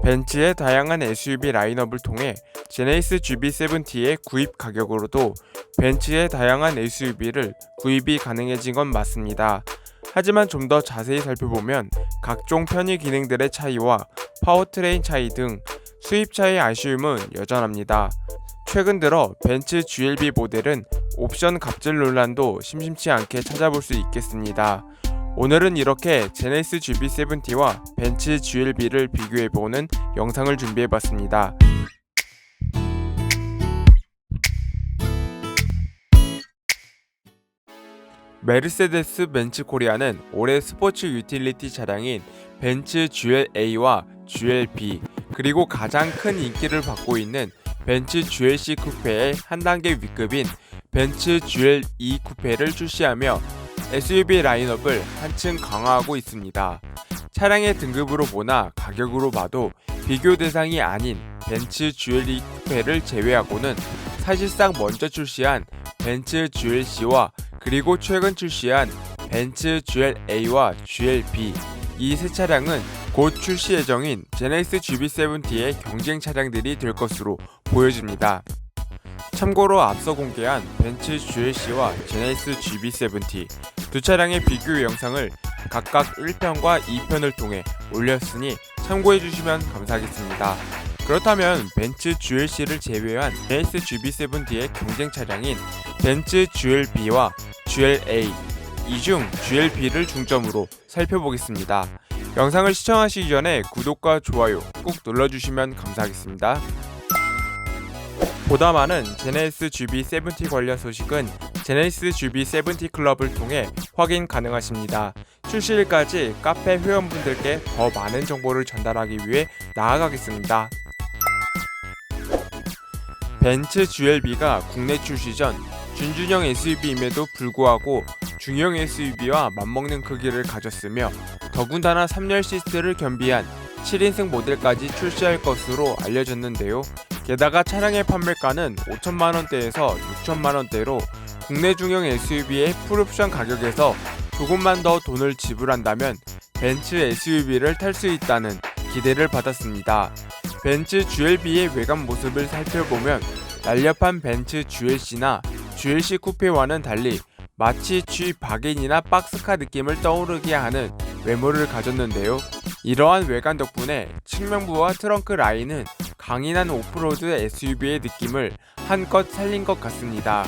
벤츠의 다양한 SUV 라인업을 통해 제네시스 GV70의 구입 가격으로도 벤츠의 다양한 SUV를 구입이 가능해진 건 맞습니다. 하지만 좀 더 자세히 살펴보면 각종 편의 기능들의 차이와 파워트레인 차이 등 수입차의 아쉬움은 여전합니다. 최근 들어 벤츠 GLB 모델은 옵션 갑질 논란도 심심치 않게 찾아볼 수 있겠습니다. 오늘은 이렇게 제네시스 GV70와 벤츠 GLB를 비교해보는 영상을 준비해봤습니다. 메르세데스 벤츠 코리아는 올해 스포츠 유틸리티 차량인 벤츠 GLA와 GLB 그리고 가장 큰 인기를 받고 있는 벤츠 GLC 쿠페의 한 단계 윗급인 벤츠 GLE 쿠페를 출시하며 SUV 라인업을 한층 강화하고 있습니다. 차량의 등급으로 보나 가격으로 봐도 비교 대상이 아닌 벤츠 GLE 쿠페를 제외하고는 사실상 먼저 출시한 벤츠 GLC와 그리고 최근 출시한 벤츠 GLA와 GLB 이 세 차량은 곧 출시 예정인 제네시스 GV70의 경쟁 차량들이 될 것으로 보여집니다. 참고로 앞서 공개한 벤츠 GLC와 제네시스 GV70 두 차량의 비교 영상을 각각 1편과 2편을 통해 올렸으니 참고해주시면 감사하겠습니다. 그렇다면 벤츠 GLC를 제외한 제네시스 GV70의 경쟁 차량인 벤츠 GLB와 GLA 이 중 GLB를 중점으로 살펴보겠습니다. 영상을 시청하시기 전에 구독과 좋아요 꾹 눌러주시면 감사하겠습니다. 보다 많은 제네시스 GV70 관련 소식은 제네시스 GV70 클럽을 통해 확인 가능하십니다. 출시일까지 카페 회원분들께 더 많은 정보를 전달하기 위해 나아가겠습니다. 벤츠 GLB가 국내 출시 전 준준형 SUV임에도 불구하고 중형 SUV와 맞먹는 크기를 가졌으며 더군다나 3열 시트를 겸비한 7인승 모델까지 출시할 것으로 알려졌는데요. 게다가 차량의 판매가는 5천만원대에서 6천만원대로 국내 중형 SUV의 풀옵션 가격에서 조금만 더 돈을 지불한다면 벤츠 SUV를 탈 수 있다는 기대를 받았습니다. 벤츠 GLB의 외관 모습을 살펴보면 날렵한 벤츠 GLC나 GLC 쿠페와는 달리 마치 G 바겐이나 박스카 느낌을 떠오르게 하는 외모를 가졌는데요. 이러한 외관 덕분에 측면부와 트렁크 라인은 강인한 오프로드 SUV의 느낌을 한껏 살린 것 같습니다.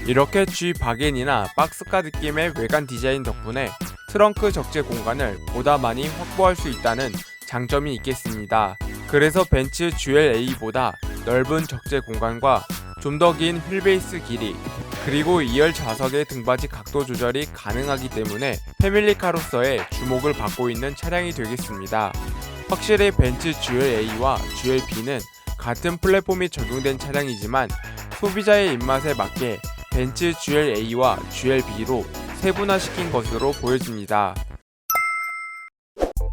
이렇게 G 바겐이나 박스카 느낌의 외관 디자인 덕분에 트렁크 적재 공간을 보다 많이 확보할 수 있다는 장점이 있겠습니다. 그래서 벤츠 GLA보다 넓은 적재 공간과 좀 더 긴 휠베이스 길이 그리고 2열 좌석의 등받이 각도 조절이 가능하기 때문에 패밀리카로서의 주목을 받고 있는 차량이 되겠습니다. 확실히 벤츠 GLA와 GLB는 같은 플랫폼이 적용된 차량이지만 소비자의 입맛에 맞게 벤츠 GLA와 GLB로 세분화시킨 것으로 보여집니다.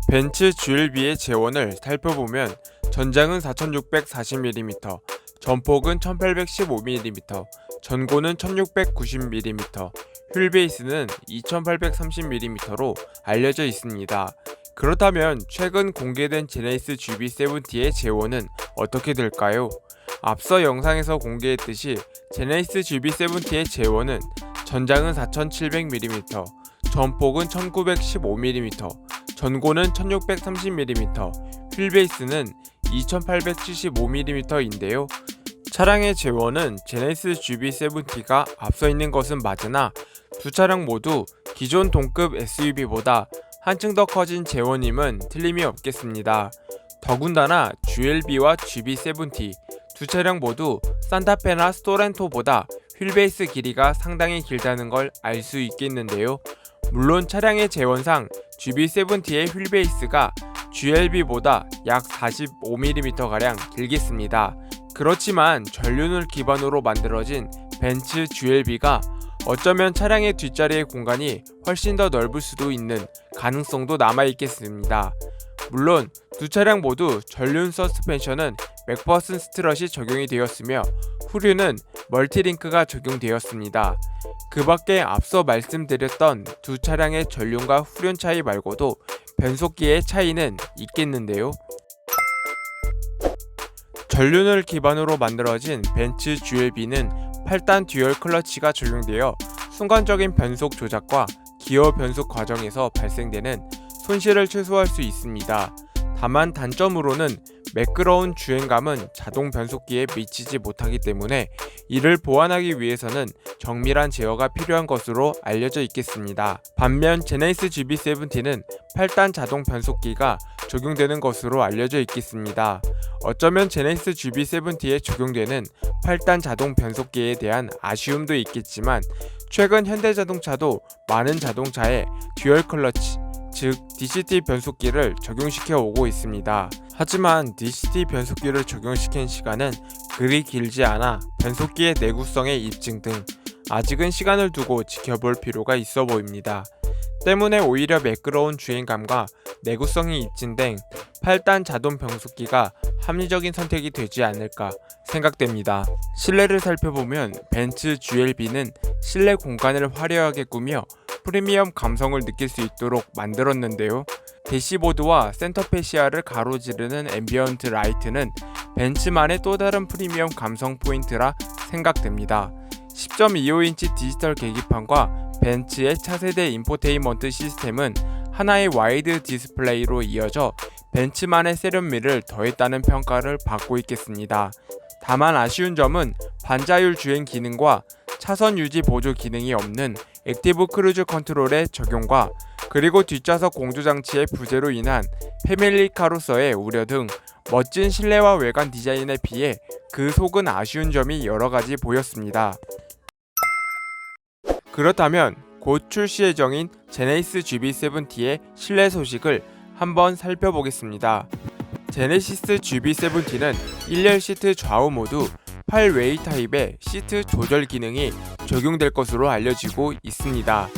벤츠 GLB의 재원을 살펴보면 전장은 4640mm, 전폭은 1815mm, 전고는 1690mm, 휠베이스는 2830mm로 알려져 있습니다. 그렇다면 최근 공개된 제네시스 GV70의 재원은 어떻게 될까요? 앞서 영상에서 공개했듯이 제네시스 GV70의 재원은 전장은 4700mm, 전폭은 1915mm, 전고는 1630mm, 휠베이스는 2875mm인데요. 차량의 재원은 제네시스 GV70가 앞서 있는 것은 맞으나 두 차량 모두 기존 동급 SUV보다 한층 더 커진 재원임은 틀림이 없겠습니다. 더군다나 GLB와 GV70 두 차량 모두 산타페나 스토렌토보다 휠베이스 길이가 상당히 길다는 걸 알 수 있겠는데요. 물론 차량의 재원상 GV70의 휠베이스가 GLB보다 약 45mm가량 길겠습니다. 그렇지만 전륜을 기반으로 만들어진 벤츠 GLB가 어쩌면 차량의 뒷자리의 공간이 훨씬 더 넓을 수도 있는 가능성도 남아있겠습니다. 물론 두 차량 모두 전륜 서스펜션은 맥퍼슨 스트럿이 적용이 되었으며 후륜은 멀티링크가 적용되었습니다. 그 밖에 앞서 말씀드렸던 두 차량의 전륜과 후륜 차이 말고도 변속기의 차이는 있겠는데요. 전륜을 기반으로 만들어진 벤츠 GLB는 8단 듀얼 클러치가 적용되어 순간적인 변속 조작과 기어 변속 과정에서 발생되는 손실을 최소화할 수 있습니다. 다만 단점으로는 매끄러운 주행감은 자동 변속기에 미치지 못하기 때문에 이를 보완하기 위해서는 정밀한 제어가 필요한 것으로 알려져 있겠습니다. 반면 제네시스 GV70는 8단 자동 변속기가 적용되는 것으로 알려져 있겠습니다. 어쩌면 제네시스 GV70에 적용되는 8단 자동 변속기에 대한 아쉬움도 있겠지만 최근 현대자동차도 많은 자동차에 듀얼 클러치, 즉 DCT 변속기를 적용시켜 오고 있습니다. 하지만 DCT 변속기를 적용시킨 시간은 그리 길지 않아 변속기의 내구성의 입증 등 아직은 시간을 두고 지켜볼 필요가 있어 보입니다. 때문에 오히려 매끄러운 주행감과 내구성이 입증된 8단 자동 변속기가 합리적인 선택이 되지 않을까 생각됩니다. 실내를 살펴보면 벤츠 GLB는 실내 공간을 화려하게 꾸며 프리미엄 감성을 느낄 수 있도록 만들었는데요. 대시보드와 센터페시아를 가로지르는 앰비언트 라이트는 벤츠만의 또 다른 프리미엄 감성 포인트라 생각됩니다. 10.25인치 디지털 계기판과 벤츠의 차세대 인포테인먼트 시스템은 하나의 와이드 디스플레이로 이어져 벤츠만의 세련미를 더했다는 평가를 받고 있겠습니다. 다만 아쉬운 점은 반자율 주행 기능과 차선 유지 보조 기능이 없는 액티브 크루즈 컨트롤의 적용과 그리고 뒷좌석 공조장치의 부재로 인한 패밀리카로서의 우려 등 멋진 실내와 외관 디자인에 비해 그 속은 아쉬운 점이 여러가지 보였습니다. 그렇다면 곧 출시 예정인 제네시스 GV70의 실내 소식을 한번 살펴보겠습니다. 제네시스 GV70는 1열 시트 좌우 모두 8웨이 타입의 시트 조절 기능이 적용될 것으로 알려지고 있습니다.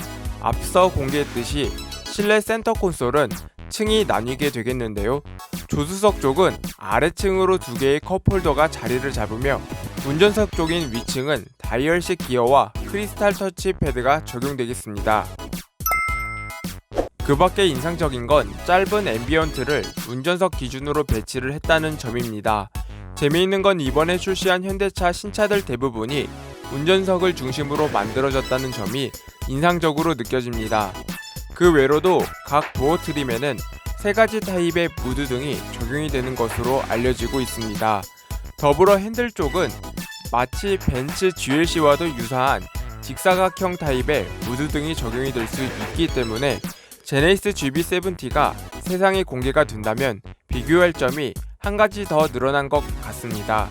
앞서 공개했듯이 실내 센터 콘솔은 층이 나뉘게 되겠는데요. 조수석 쪽은 아래층으로 2개의 컵홀더가 자리를 잡으며 운전석 쪽인 위층은 다이얼식 기어와 크리스탈 터치 패드가 적용되겠습니다. 그 밖에 인상적인 건 짧은 앰비언트를 운전석 기준으로 배치를 했다는 점입니다. 재미있는 건 이번에 출시한 현대차 신차들 대부분이 운전석을 중심으로 만들어졌다는 점이 인상적으로 느껴집니다. 그 외로도 각 도어 트림에는 3가지 타입의 무드 등이 적용이 되는 것으로 알려지고 있습니다. 더불어 핸들 쪽은 마치 벤츠 GLC와도 유사한 직사각형 타입의 무드 등이 적용이 될 수 있기 때문에 제네시스 GV70가 세상에 공개가 된다면 비교할 점이 한 가지 더 늘어난 것 같습니다.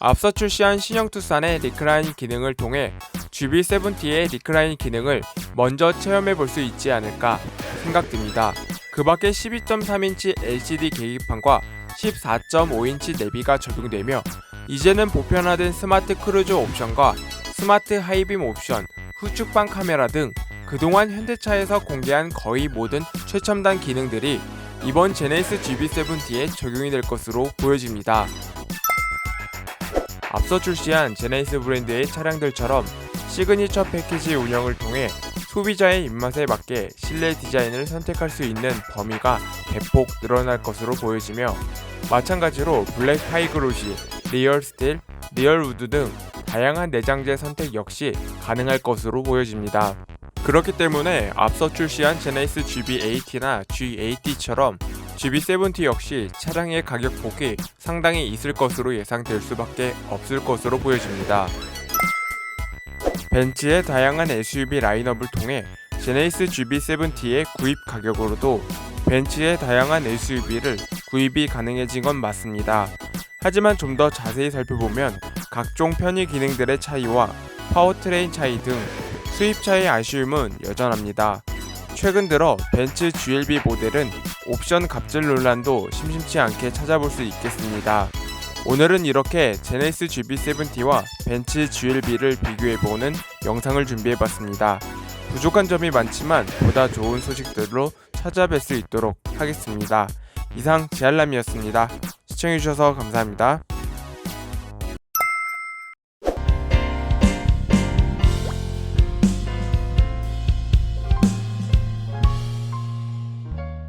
앞서 출시한 신형 투싼의 리클라인 기능을 통해 GV70의 리클라인 기능을 먼저 체험해 볼 수 있지 않을까 생각됩니다. 그 밖에 12.3인치 LCD 계기판과 14.5인치 내비가 적용되며 이제는 보편화된 스마트 크루즈 옵션과 스마트 하이빔 옵션, 후측방 카메라 등 그동안 현대차에서 공개한 거의 모든 최첨단 기능들이 이번 제네시스 GV70에 적용이 될 것으로 보여집니다. 앞서 출시한 제네시스 브랜드의 차량들처럼 시그니처 패키지 운영을 통해 소비자의 입맛에 맞게 실내 디자인을 선택할 수 있는 범위가 대폭 늘어날 것으로 보여지며 마찬가지로 블랙 하이그로시, 리얼 스틸, 리얼 우드 등 다양한 내장재 선택 역시 가능할 것으로 보여집니다. 그렇기 때문에 앞서 출시한 제네시스 GV80나 G80처럼 GV70 역시 차량의 가격폭이 상당히 있을 것으로 예상될 수밖에 없을 것으로 보여집니다. 벤츠의 다양한 SUV 라인업을 통해 제네시스 GV70의 구입 가격으로도 벤츠의 다양한 SUV를 구입이 가능해진 건 맞습니다. 하지만 좀 더 자세히 살펴보면 각종 편의 기능들의 차이와 파워트레인 차이 등 수입차의 아쉬움은 여전합니다. 최근 들어 벤츠 GLB 모델은 옵션 갑질 논란도 심심치 않게 찾아볼 수 있겠습니다. 오늘은 이렇게 제네시스 GV70와 벤츠 GLB를 비교해보는 영상을 준비해봤습니다. 부족한 점이 많지만 보다 좋은 소식들로 찾아뵐 수 있도록 하겠습니다. 이상 제알람이었습니다. 시청해주셔서 감사합니다.